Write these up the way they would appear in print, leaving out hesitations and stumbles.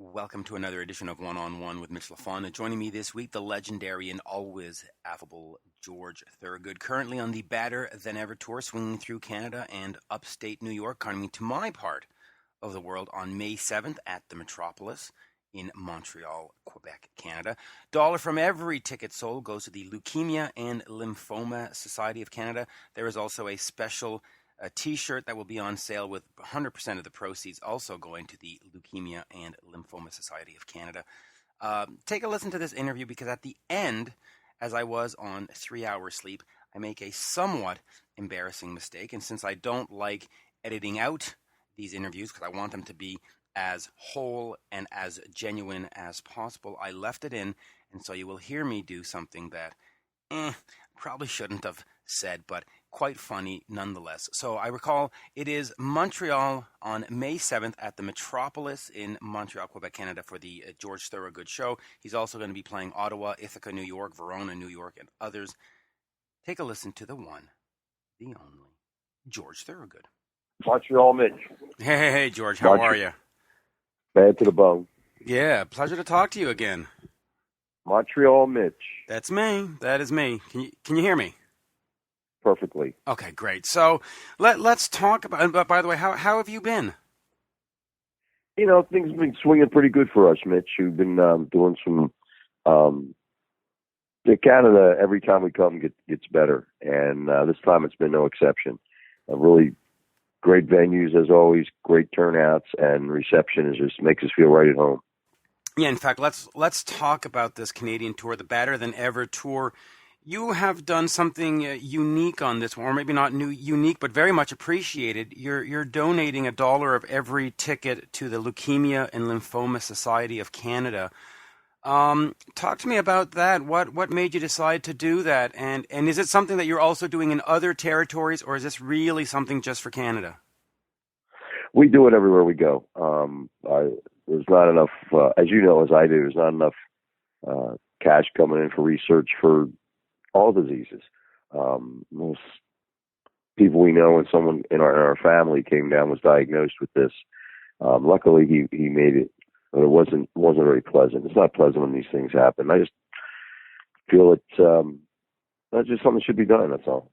Welcome to another edition of One-on-One with Mitch Lafon. Joining me this week, the legendary and always affable George Thorogood, currently on the Badder Than Ever tour, swinging through Canada and upstate New York, coming to my part of the world on May 7th at the Metropolis in Montreal, Quebec, Canada. $1 from every ticket sold goes to the Leukemia and Lymphoma Society of Canada. There is also a special T-shirt that will be on sale with 100% of the proceeds also going to the Leukemia and Lymphoma Society of Canada. Take a listen to this interview because at the end, as I was on 3 hours sleep, I make a somewhat embarrassing mistake. And since I don't like editing out these interviews because I want them to be as whole and as genuine as possible, I left it in. And so you will hear me do something that probably shouldn't have said, but quite funny nonetheless. So I recall it is Montreal on May 7th at the Metropolis in Montreal, Quebec, Canada for the George Thorogood show. He's also going to be playing Ottawa, Ithaca, New York, Verona, New York, and others. Take a listen to the one, the only, George Thorogood. Montreal, Mitch. Hey, George, how are you? Bad to the bone. Yeah, pleasure to talk to you again. Montreal, Mitch. That's me. That is me. Can you hear me? Perfectly. Okay, great. So let's talk about. But by the way, how have you been? You know, things have been swinging pretty good for us, Mitch. We've been doing some. Canada, every time we come, gets better, and this time it's been no exception. Really great venues as always, great turnouts, and reception is just makes us feel right at home. Yeah, in fact, let's talk about this Canadian tour, the Badder Than Ever tour. You have done something unique on this one, or maybe not unique, but very much appreciated. You're donating $1 of every ticket to the Leukemia and Lymphoma Society of Canada. Talk to me about that. What made you decide to do that? And is it something that you're also doing in other territories, or is this really something just for Canada? We do it everywhere we go. There's not enough, as you know, as I do, there's not enough cash coming in for research for all diseases. Most people we know, and someone in our family came down, was diagnosed with this. Luckily, he made it, but it wasn't very pleasant. It's not pleasant when these things happen. I just feel that's just something that should be done. That's all.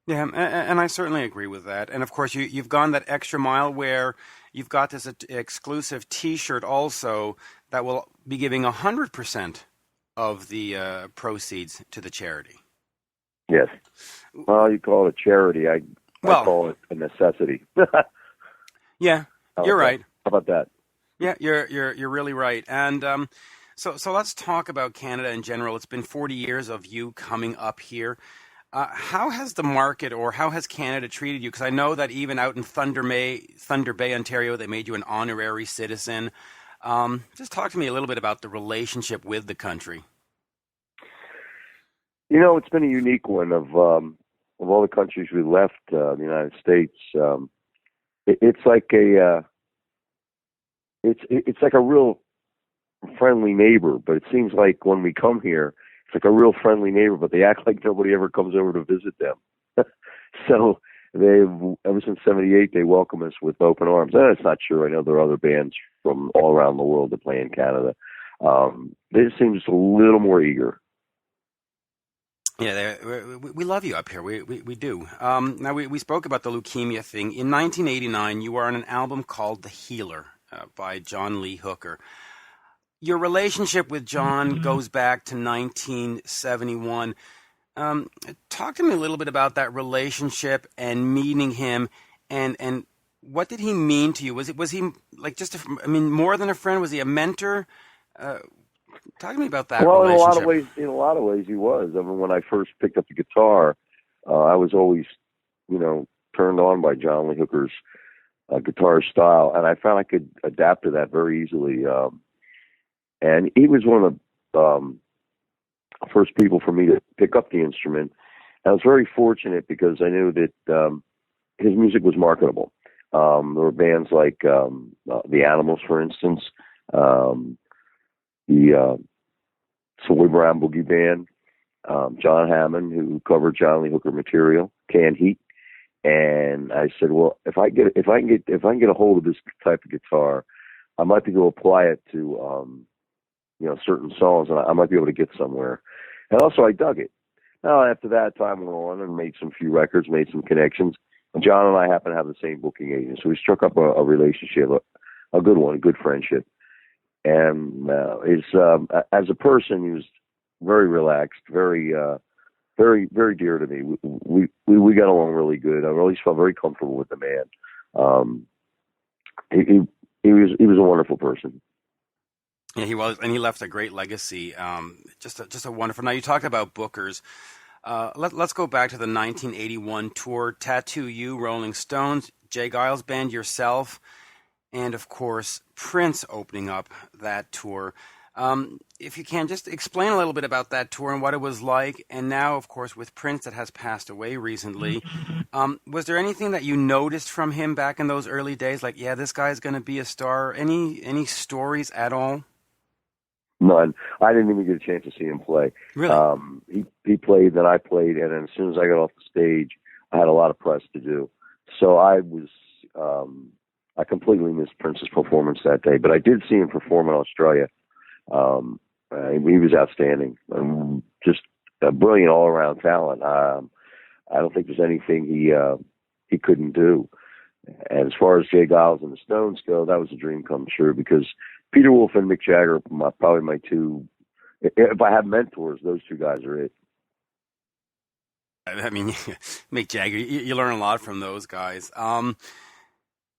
Yeah, and I certainly agree with that. And of course, you've gone that extra mile where you've got this exclusive T-shirt also that will be giving 100% of the proceeds to the charity. Yes. Well, you call it a charity. I call it a necessity. Yeah, you're right. How about that? Yeah, you're really right. And so let's talk about Canada in general. It's been 40 years of you coming up here. How has the market, or how has Canada treated you? Because I know that even out in Thunder Bay, Ontario, they made you an honorary citizen. Just talk to me a little bit about the relationship with the country. You know, it's been a unique one. Of all the countries we left, the United States, it's like it's like a real friendly neighbor. But it seems like when we come here, it's like a real friendly neighbor, but they act like nobody ever comes over to visit them. So ever since '78, they welcome us with open arms. And it's not true. I know there are other bands from all around the world that play in Canada. They just seem just a little more eager. Yeah, we love you up here. We do. Now, we spoke about the leukemia thing. In 1989, you were on an album called The Healer by John Lee Hooker. Your relationship with John goes back to 1971. Talk to me a little bit about that relationship and meeting him, and what did he mean to you? Was he like more than a friend? Was he a mentor? Talk to me about that. Well, relationship. in a lot of ways, he was. I mean, when I first picked up the guitar, I was always, turned on by John Lee Hooker's guitar style, and I found I could adapt to that very easily. And he was one of the first people for me to pick up the instrument. I was very fortunate because I knew that his music was marketable. There were bands like the Animals, for instance, the Soy Brown Boogie Band, John Hammond, who covered John Lee Hooker material, Canned Heat. And I said, well, if I can get a hold of this type of guitar, I might be able to apply it to, certain songs, and I might be able to get somewhere. And also, I dug it. Now, after that, time went on and made some few records, made some connections. And John and I happen to have the same booking agent, so we struck up a relationship, a good one, a good friendship. And as a person, he was very relaxed, very, very dear to me. We got along really good. I always felt very comfortable with the man. He was a wonderful person. Yeah, he was, and he left a great legacy. Just a wonderful. Now, you talked about bookers. Let's go back to the 1981 tour. Tattoo You, Rolling Stones, Jay Giles Band, yourself, and of course Prince opening up that tour. If you can, just explain a little bit about that tour and what it was like. And now, of course, with Prince that has passed away recently, was there anything that you noticed from him back in those early days? Like, yeah, this guy's going to be a star. Any stories at all? None. I didn't even get a chance to see him play. Really? He played, then I played, and then as soon as I got off the stage, I had a lot of press to do. So I completely missed Prince's performance that day, but I did see him perform in Australia. He was outstanding, just a brilliant all-around talent. I don't think there's anything he couldn't do. And as far as Jay Giles and the Stones go, that was a dream come true, because Peter Wolf and Mick Jagger are probably my two. If I have mentors, those two guys are it. I mean, Mick Jagger, you learn a lot from those guys.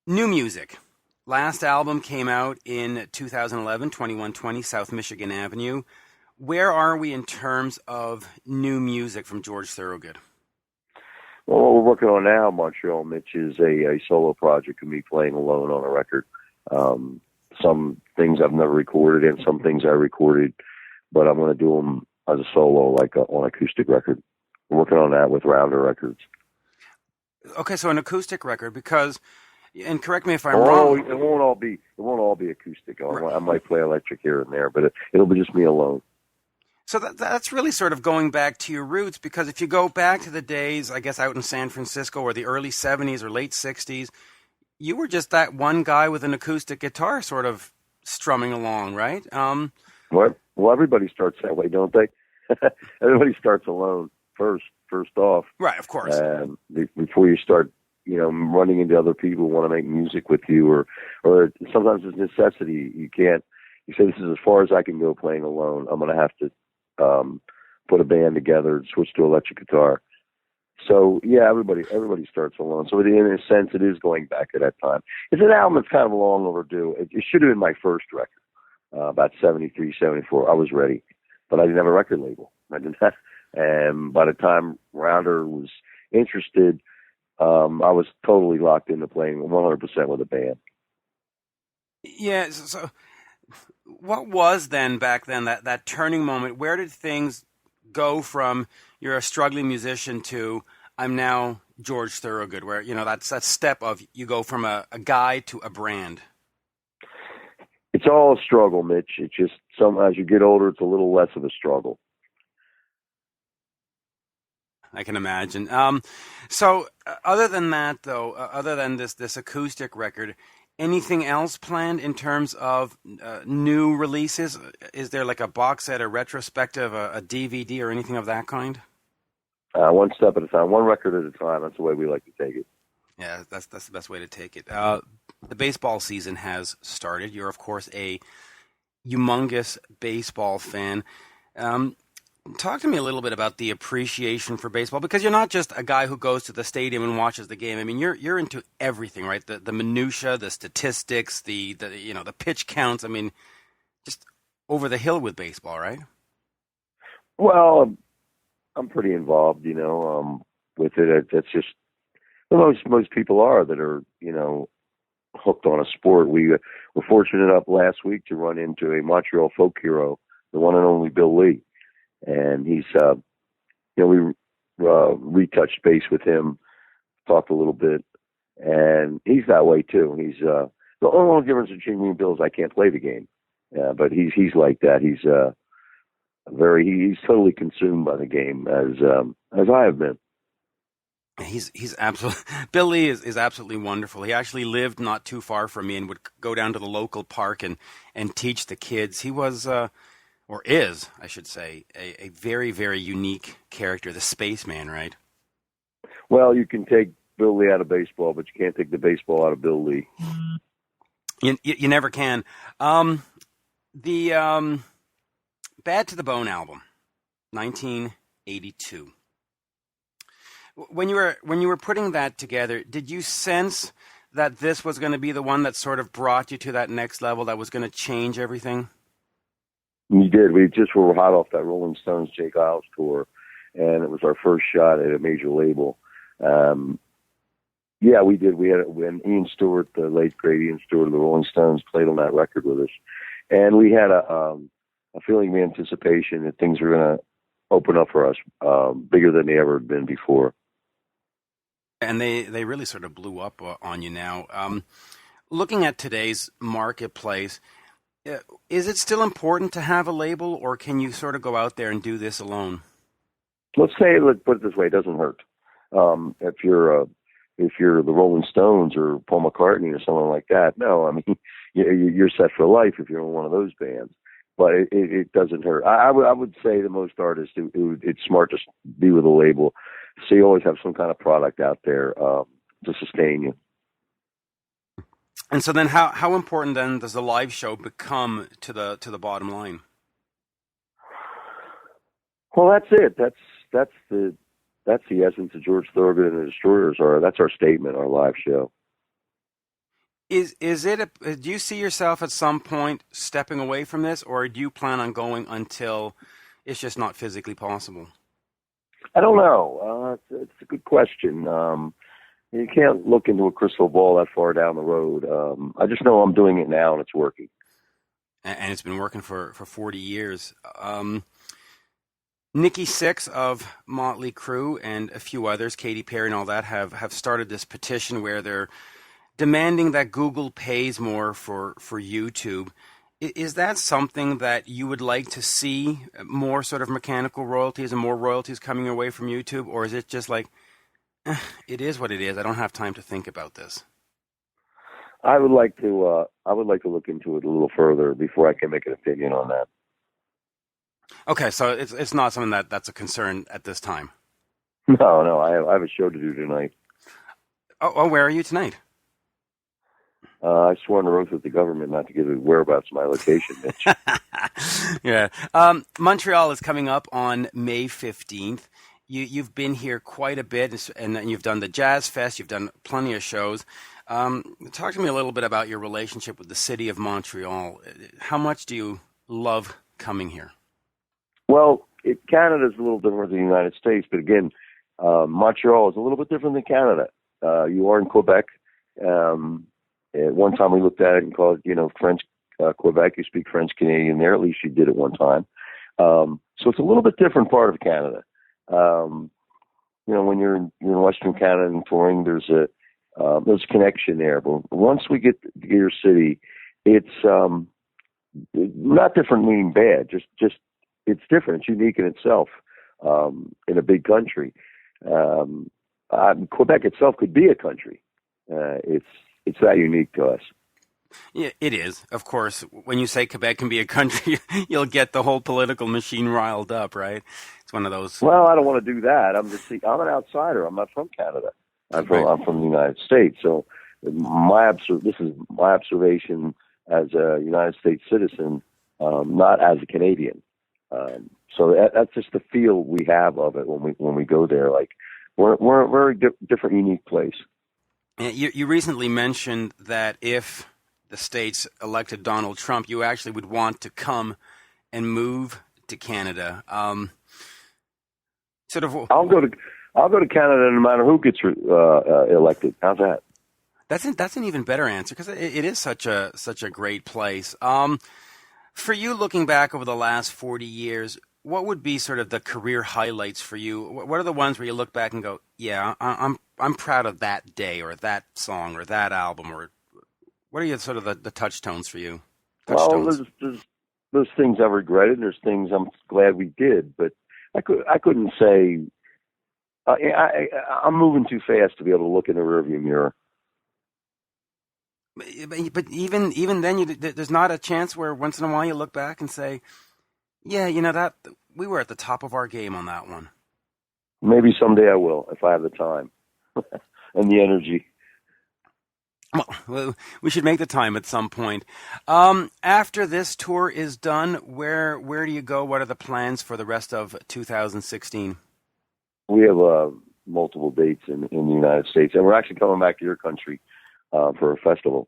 New music. Last album came out in 2011, 2120 South Michigan Avenue. Where are we in terms of new music from George Thorogood? Well, what we're working on now, Montreal, Mitch, is a solo project of me playing alone on a record. Some things I've never recorded and some things I recorded, but I'm going to do them as a solo, like on acoustic record. We're working on that with Rounder Records. Okay, so an acoustic record, because, and correct me if I'm wrong. It won't all be acoustic. I might play electric here and there, but it'll be just me alone. So that's really sort of going back to your roots, because if you go back to the days, I guess, out in San Francisco or the early 70s or late 60s, you were just that one guy with an acoustic guitar sort of strumming along, right? Well, everybody starts that way, don't they? Everybody starts alone first off. Right, of course. Before you start, running into other people who want to make music with you, or sometimes it's necessity. You say, this is as far as I can go playing alone. I'm going to have to put a band together and switch to electric guitar. So yeah, everybody starts alone. So in a sense, it is going back to that time. It's an album that's kind of long overdue. It should have been my first record, about 73, 74. I was ready, but I didn't have a record label. I didn't have, and by the time Rounder was interested, I was totally locked into playing 100% with a band. Yeah. So what was then back then that turning moment? Where did things go from you're a struggling musician to I'm now George Thorogood, where, that's that step of you go from a guy to a brand? It's all a struggle, Mitch. It's just as you get older, it's a little less of a struggle. I can imagine. So other than that, though, other than this acoustic record, anything else planned in terms of new releases? Is there like a box set, a retrospective, a DVD, or anything of that kind? One step at a time, one record at a time. That's the way we like to take it. Yeah, that's the best way to take it. The baseball season has started. You're, of course, a humongous baseball fan. Talk to me a little bit about the appreciation for baseball, because you're not just a guy who goes to the stadium and watches the game. I mean, you're into everything, right? The minutia, the statistics, the pitch counts. I mean, just over the hill with baseball, right? Well, I'm pretty involved, with it. That's just most people are that are, hooked on a sport. We were fortunate enough last week to run into a Montreal folk hero, the one and only Bill Lee. And he's, we retouched base with him, talked a little bit, and he's that way too. He's the only difference between me and Bill is I can't play the game, but he's like that. He's he's totally consumed by the game as I have been. He's absolutely Billy is absolutely wonderful. He actually lived not too far from me and would go down to the local park and teach the kids. He was or is, I should say, a very, very unique character, the spaceman, right? Well, you can take Bill Lee out of baseball, but you can't take the baseball out of Bill Lee. You never can. The Bad to the Bone album, 1982. When you were putting that together, did you sense that this was going to be the one that sort of brought you to that next level, that was going to change everything? We did. We just were hot off that Rolling Stones Jake Isles tour, and it was our first shot at a major label. Yeah, we did. We had when Ian Stewart, the late great Ian Stewart of the Rolling Stones, played on that record with us, and we had a feeling of anticipation that things were going to open up for us, bigger than they ever had been before. And they really sort of blew up on you now. Looking at today's marketplace, is it still important to have a label, or can you sort of go out there and do this alone? Let's put it this way: it doesn't hurt. If you're the Rolling Stones or Paul McCartney or someone like that, no, I mean you're set for life if you're in one of those bands. But it doesn't hurt. I would say to most artists, it's smart to be with a label, so you always have some kind of product out there to sustain you. And so then, how important then does the live show become to the bottom line? Well, that's it. That's the essence of George Thorogood and the Destroyers. That's our statement, our live show. Do you see yourself at some point stepping away from this, or do you plan on going until it's just not physically possible? I don't know. It's a good question. You can't look into a crystal ball that far down the road. I just know I'm doing it now and it's working. And it's been working for 40 years. Nikki Sixx of Motley Crue and a few others, Katy Perry and all that, have started this petition where they're demanding that Google pays more for YouTube. Is that something that you would like to see, more sort of mechanical royalties and more royalties coming away from YouTube? Or is it just like, it is what it is, I don't have time to think about this? I would like to look into it a little further before I can make an opinion on that. Okay, so it's not something that's a concern at this time. No, I have a show to do tonight. Oh, where are you tonight? I swore an oath with the government not to give the whereabouts of my location, Mitch. Yeah. Montreal is coming up on May 15th. You've been here quite a bit, and you've done the Jazz Fest. You've done plenty of shows. Talk to me a little bit about your relationship with the city of Montreal. How much do you love coming here? Well, Canada is a little different than the United States, but again, Montreal is a little bit different than Canada. You are in Quebec. At one time we looked at it and called it, French Quebec. You speak French Canadian there. At least you did at one time. So it's a little bit different part of Canada. When you're in Western Canada and touring, there's a connection there. But once we get to your city, it's not different meaning bad. Just it's different. It's unique in itself. In a big country, Quebec itself could be a country. It's that unique to us. Yeah, it is. Of course, when you say Quebec can be a country, you'll get the whole political machine riled up, right? It's one of those. Well, I don't want to do that. I'm an outsider. I'm not from Canada. I'm from the United States. So this is my observation as a United States citizen, not as a Canadian. So that's just the feel we have of it when we go there. Like we're a very different, unique place. You recently mentioned that if the States elected Donald Trump, you actually would want to come and move to Canada. I'll go to Canada no matter who gets elected. How's that? That's an even better answer because it is such a great place. For you, looking back over the last 40 years, what would be sort of the career highlights for you? What are the ones where you look back and go, yeah, I'm proud of that day or that song or that album, or what are you sort of the touchstones for you? Well, there's things I've regretted and there's things I'm glad we did, but I couldn't say I'm moving too fast to be able to look in the rearview mirror. But even then, there's not a chance where once in a while you look back and say, yeah, that we were at the top of our game on that one. Maybe someday I will, if I have the time and the energy. Well, we should make the time at some point. After this tour is done, where do you go? What are the plans for the rest of 2016? We have multiple dates in the United States, and we're actually coming back to your country for a festival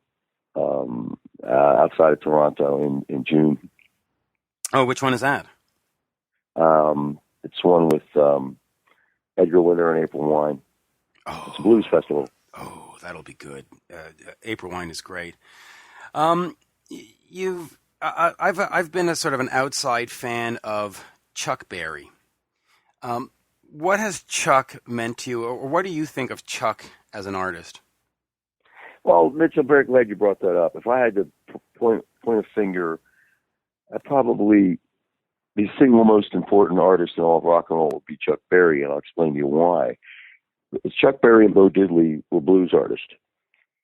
outside of Toronto in June. Oh, which one is that? It's one with Edgar Winter and April Wine. Oh. It's a blues festival. Oh, that'll be good. April Wine is great. I've been a sort of an outside fan of Chuck Berry. What has Chuck meant to you, or what do you think of Chuck as an artist? Well, Mitch, I'm very glad you brought that up. If I had to point a finger, I'd probably the single most important artist in all of rock and roll would be Chuck Berry, and I'll explain to you why. Chuck Berry and Bo Diddley were blues artists,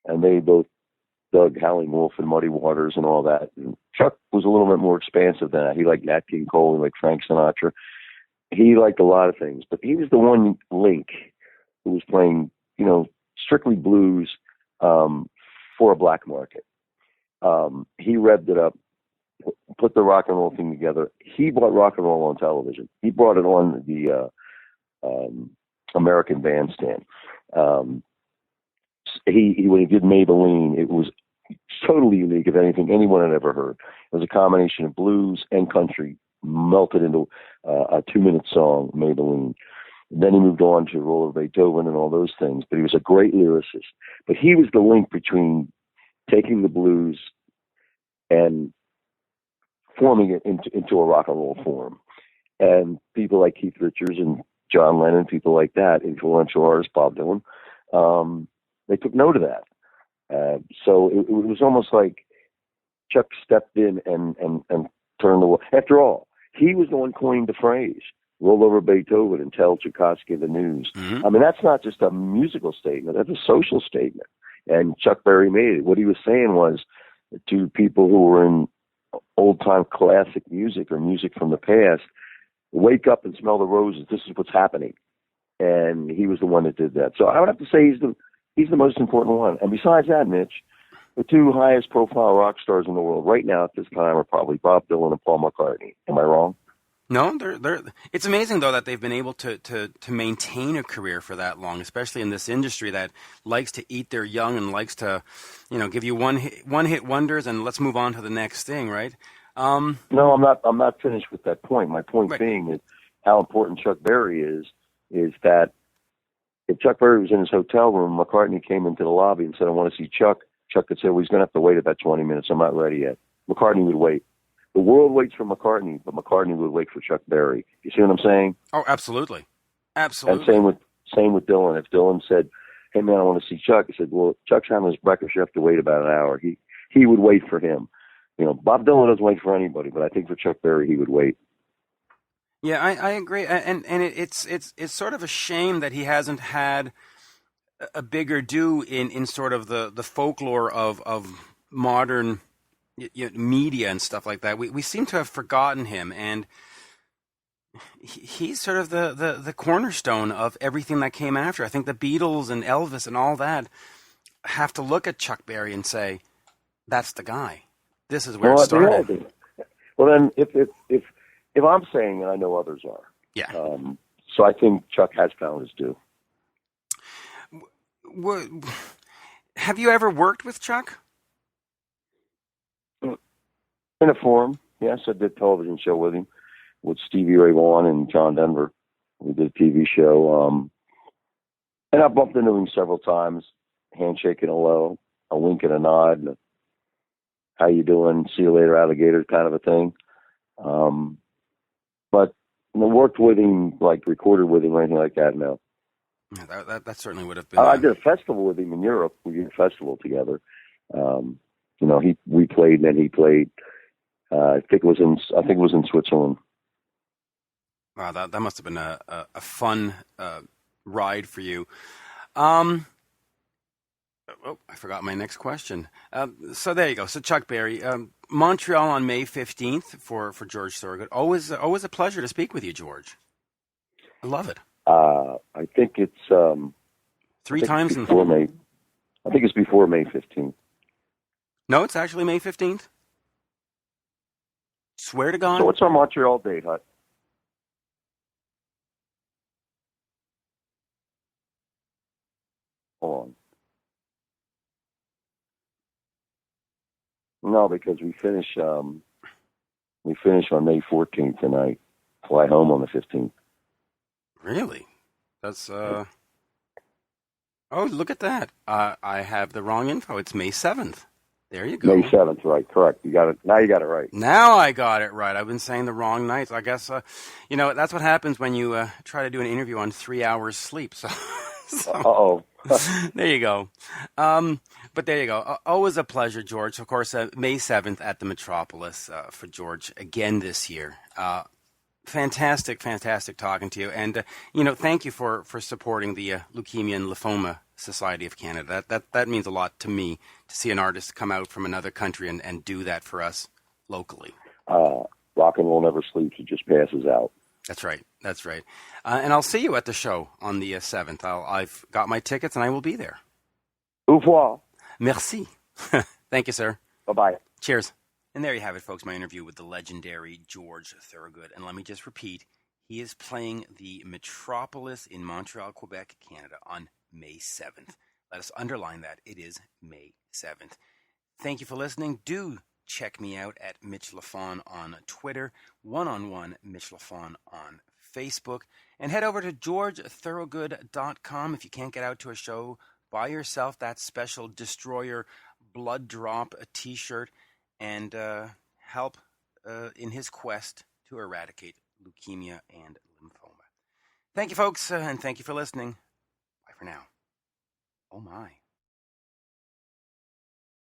and they both dug Howlin' Wolf and Muddy Waters and all that. And Chuck was a little bit more expansive than that. He liked Nat King Cole, he liked Frank Sinatra. He liked a lot of things, but he was the one link who was playing, strictly blues for a black market. He revved it up, put the rock and roll thing together. He brought rock and roll on television. He brought it on the American Bandstand. When he did Maybelline, it was totally unique, if anything anyone had ever heard. It was a combination of blues and country melted into a 2-minute song, Maybelline. Then he moved on to Roll of Beethoven and all those things, but he was a great lyricist. But he was the link between taking the blues and forming it into a rock and roll form. And people like Keith Richards and John Lennon, people like that, influential artists, Bob Dylan, they took note of that. So it was almost like Chuck stepped in and turned the world. After all, he was the one who coined the phrase, roll over Beethoven and tell Tchaikovsky the news. Mm-hmm. I mean, that's not just a musical statement, that's a social statement. And Chuck Berry made it. What he was saying was to people who were in old-time classic music or music from the past, wake up and smell the roses. This is what's happening. And he was the one that did that. So I would have to say he's the most important one. And besides that, Mitch, the two highest profile rock stars in the world right now at this time are probably Bob Dylan and Paul McCartney. Am I wrong? No, it's amazing though that they've been able to maintain a career for that long, especially in this industry that likes to eat their young and likes to, give you one hit wonders and let's move on to the next thing, right? No, I'm not finished with that point. My point being is how important Chuck Berry is that if Chuck Berry was in his hotel room, McCartney came into the lobby and said, I want to see Chuck. Chuck could say, well, he's going to have to wait about 20 minutes. I'm not ready yet. McCartney would wait. The world waits for McCartney, but McCartney would wait for Chuck Berry. You see what I'm saying? Oh, absolutely. Absolutely. And same with Dylan. If Dylan said, hey, man, I want to see Chuck, he said, well, Chuck's having his breakfast. You have to wait about an hour. He would wait for him. Bob Dylan doesn't wait for anybody, but I think for Chuck Berry, he would wait. Yeah, I agree. And it's sort of a shame that he hasn't had a bigger due in sort of the folklore of modern media and stuff like that. We seem to have forgotten him, and he's sort of the cornerstone of everything that came after. I think the Beatles and Elvis and all that have to look at Chuck Berry and say, that's the guy. This is where it started. Well, then, if I'm saying it, I know others are. Yeah. So I think Chuck has found his due. Have you ever worked with Chuck? In a form, yes. I did a television show with him, with Stevie Ray Vaughan and John Denver. We did a TV show. And I bumped into him several times, handshake and hello, a wink and a nod, and how you doing, see you later, alligator, kind of a thing. But worked with him, like recorded with him or anything like that, no. Yeah, that certainly would have been. I did a festival with him in Europe. We did a festival together. We played, and then he played. I think it was in Switzerland. Wow, that must have been a fun ride for you. I forgot my next question. So there you go. So Chuck Berry, Montreal on May 15th for George Thorogood. Always a pleasure to speak with you, George. I love it. I think it's Three times before May. I think it's before May 15th. No, it's actually May 15th. Swear to God. So what's our Montreal date, Hut? Hold on. No, because we finish on May 14th, and I fly home on the 15th. Really? That's Oh, look at that. I have the wrong info. It's May 7th. There you go. May 7th, right? Correct. You got it. Now you got it right. Now I got it right. I've been saying the wrong nights. I guess that's what happens when you try to do an interview on 3 hours sleep. So Uh-oh. There you go. But there you go. Always a pleasure, George. Of course, May 7th at the Metropolis for George again this year. Fantastic talking to you. And, thank you for supporting the Leukemia and Lymphoma Society of Canada. That means a lot to me to see an artist come out from another country and do that for us locally. Rock and roll never sleeps. It just passes out. That's right. And I'll see you at the show on the 7th. I've got my tickets and I will be there. Au revoir. Merci. Thank you, sir. Bye-bye. Cheers. And there you have it, folks, my interview with the legendary George Thorogood. And let me just repeat, he is playing the Metropolis in Montreal, Quebec, Canada on May 7th. Let us underline that. It is May 7th. Thank you for listening. Do check me out at Mitch Lafon on Twitter, one-on-one Mitch Lafon on Facebook, and head over to georgethorogood.com. If you can't get out to a show, buy yourself that special Destroyer Blood Drop t-shirt and help in his quest to eradicate leukemia and lymphoma. Thank you, folks, and thank you for listening. Bye for now. Oh, my.